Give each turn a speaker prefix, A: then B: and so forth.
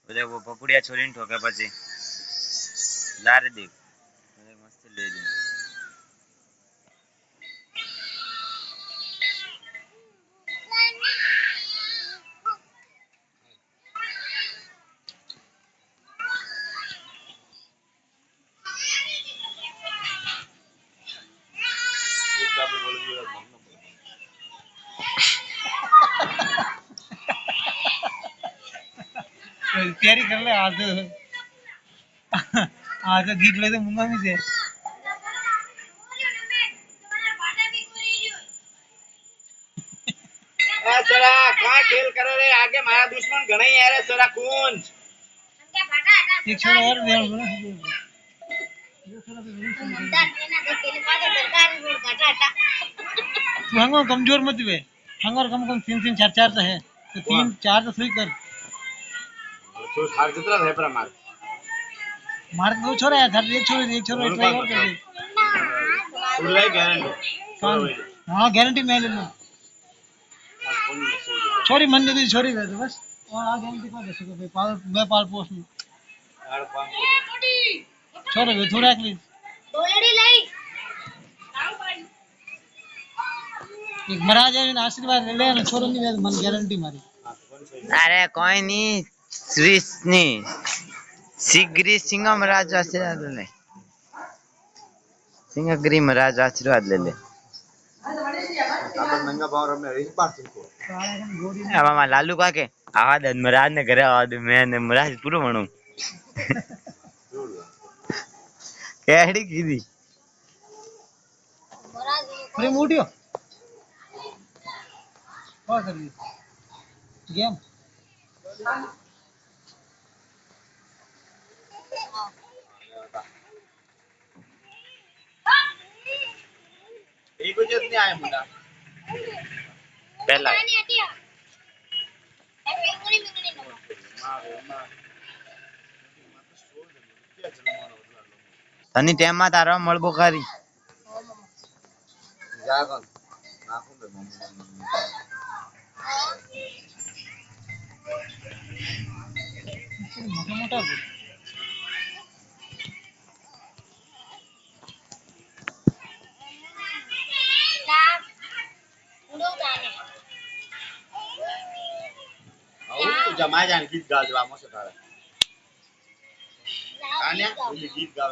A: બધા वो પપુડિયા છોડીને ઠોકે પછી લારે દેખ મસ્ત લે દી
B: तैयारी कर ले आज गीत ले तो मुंगा में से
A: सरा कहां खेल करे रे आगे मारा दुश्मन घणा ही है रे सरा कुंज
B: एक छोरा और दे बोला तू हंगो कमजोर मत वे हंगर कम कम 3 3 4 4 तो है तो 3 4 तो सही कर
A: तो सार कितना है पर
B: मार दो छोरा है एक छोरा ट्राई कर दे
A: फुल लाइक गारंटी
B: हां गारंटी मैं ले लूं छोरी मन दे दी छोरी दे बस और आ गारंटी को दे सको भाई पाल मैं पाल पोस्ट में
A: यार पाम
B: छोरे वे थोड़ा प्लीज
C: ऑलरेडी लाई
B: एक महाराज है आशीर्वाद ले ले छोरो नहीं मन गारंटी मारी
A: अरे कोई नहीं स्विस नहीं सिगरी सिंगम राज आशीर्वाद ले सिंगगिरी महाराज आशीर्वाद ले ले महंगा भाव में इस बार तुमको अब मामा लालू का के आवा दे महाराज ने घरे आवा दे मैं ने महाराज पूरा बनूं केड़ी कीदी
B: फ्रेम उठियो और कर ली गेम
A: एक बजे नहीं आया मुंडा पहला तनी टेम માં તારો મળબો કરી જા કોણ નાખું બે
B: मोटा मोटा
A: जमा जान गीत गा देवा मस्त तारे आन्या गीत गाव